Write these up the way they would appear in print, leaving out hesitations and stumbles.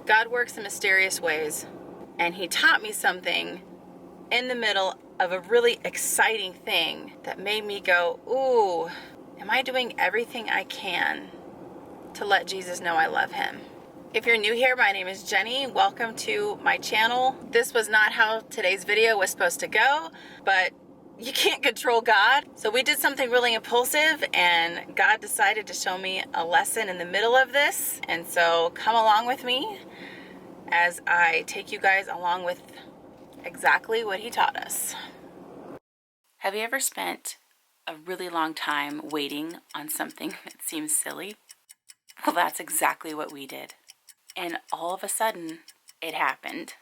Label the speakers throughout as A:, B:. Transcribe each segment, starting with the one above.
A: God works in mysterious ways, and he taught me something in the middle of a really exciting thing that made me go, ooh, am I doing everything I can to let Jesus know I love him? If you're new here, my name is Jenny. Welcome to my channel. This was not how today's video was supposed to go, but you can't control God. So we did something really impulsive, and God decided to show me a lesson in the middle of this. And so come along with me as I take you guys along with exactly what he taught us. Have you ever spent a really long time waiting on something that seems silly? Well, that's exactly what we did. And all of a sudden, it happened.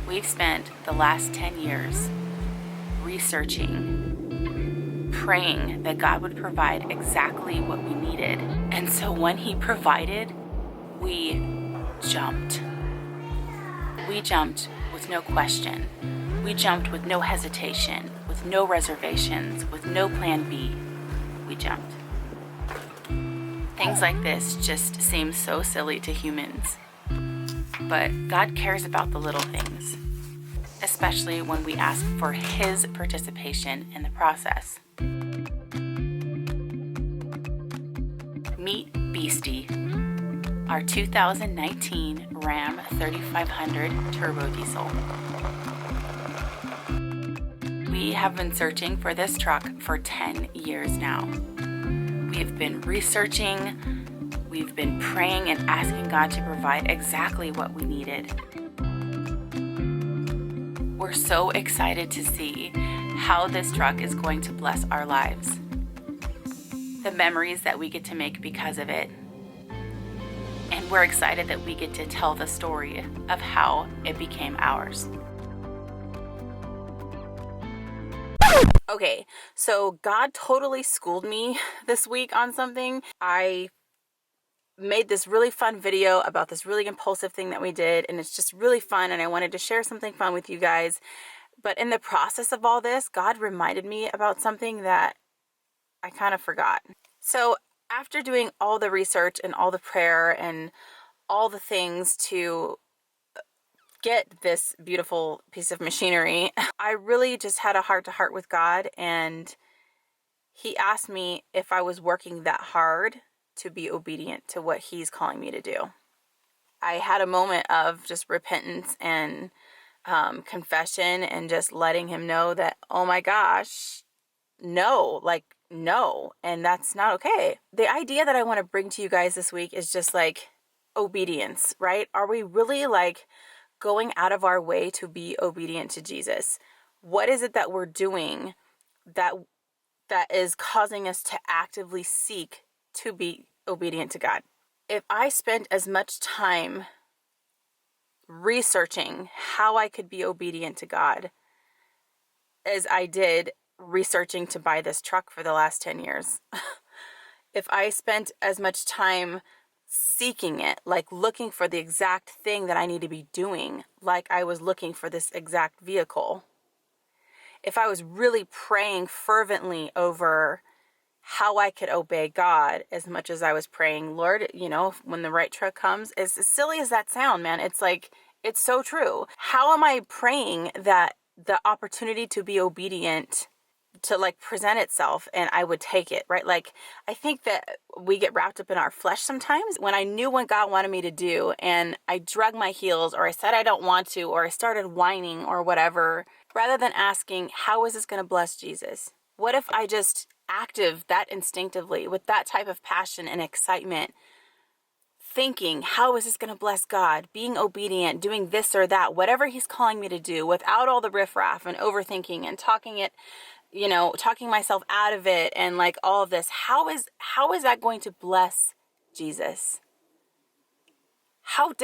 A: We've spent the last 10 years researching, praying that God would provide exactly what we needed. And so when he provided, we jumped. We jumped with no question. We jumped with no hesitation, with no reservations, with no plan B. We jumped. Things like this just seem so silly to humans. But God cares about the little things, especially when we ask for his participation in the process. Meet Beastie, our 2019 Ram 3500 turbo diesel. We have been searching for this truck for 10 years now. We've been researching, we've been praying and asking God to provide exactly what we needed. We're so excited to see how this truck is going to bless our lives, the memories that we get to make because of it, and we're excited that we get to tell the story of how it became ours. Okay, so God totally schooled me this week on something. I made this really fun video about this really impulsive thing that we did, and it's just really fun, and I wanted to share something fun with you guys. But in the process of all this, God reminded me about something that I kind of forgot. So after doing all the research and all the prayer and all the things to get this beautiful piece of machinery, I really just had a heart-to-heart with God, and he asked me if I was working that hard to be obedient to what he's calling me to do. I had a moment of just repentance and confession and just letting him know that, oh my gosh, no, and that's not okay. The idea that I want to bring to you guys this week is just like obedience, right? Are we really going out of our way to be obedient to Jesus? What is it that we're doing that is causing us to actively seek to be obedient to God? If I spent as much time researching how I could be obedient to God as I did researching to buy this truck for the last 10 years, if I spent as much time seeking it, like looking for the exact thing that I need to be doing, like I was looking for this exact vehicle, if I was really praying fervently over how I could obey God as much as I was praying, Lord, when the right truck comes, as silly as that sound, man, it's so true. How am I praying that the opportunity to be obedient to present itself and I would take it, right? I think that we get wrapped up in our flesh sometimes. When I knew what God wanted me to do and I drug my heels, or I said I don't want to, or I started whining or whatever, rather than asking, how is this going to bless Jesus? What if I just active that instinctively with that type of passion and excitement, thinking, how is this going to bless God? Being obedient, doing this or that, whatever he's calling me to do, without all the riffraff and overthinking and talking myself out of it and all of this. How is that going to bless Jesus? How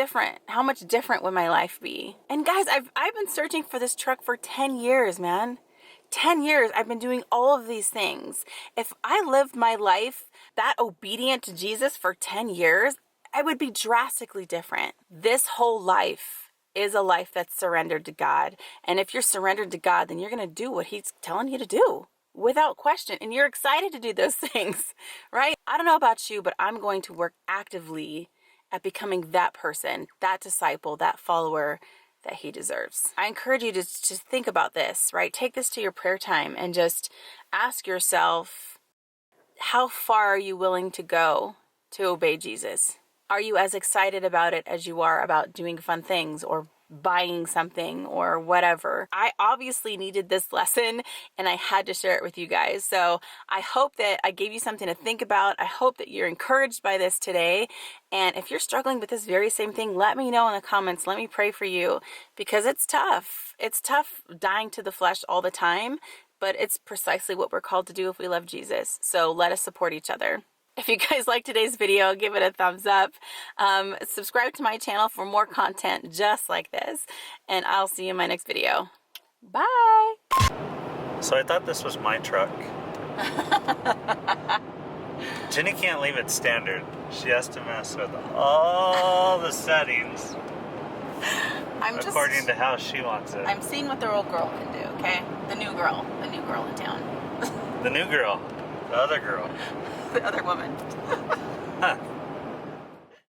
A: much different would my life be? And guys, I've been searching for this truck for 10 years, man. 10 years I've been doing all of these things. If I lived my life that obedient to Jesus for 10 years, I would be drastically different. This whole life is a life that's surrendered to God. And if you're surrendered to God, then you're going to do what he's telling you to do. without question, and you're excited to do those things, right? I don't know about you, but I'm going to work actively at becoming that person, that disciple, that follower that he deserves. I encourage you to think about this, right? Take this to your prayer time and just ask yourself, how far are you willing to go to obey Jesus? Are you as excited about it as you are about doing fun things or buying something or whatever? I obviously needed this lesson and I had to share it with you guys. So I hope that I gave you something to think about. I hope that you're encouraged by this today. And if you're struggling with this very same thing, let me know in the comments. Let me pray for you, because it's tough. It's tough dying to the flesh all the time, but it's precisely what we're called to do if we love Jesus. So let us support each other. If you guys like today's video, give it a thumbs up. Subscribe to my channel for more content just like this. And I'll see you in my next video. Bye.
B: So I thought this was my truck. Jenny can't leave it standard. She has to mess with all the settings according to how she wants it.
A: I'm seeing what the old girl can do, okay? The new girl in town.
B: The new girl. The other girl.
A: The other woman.
B: Huh.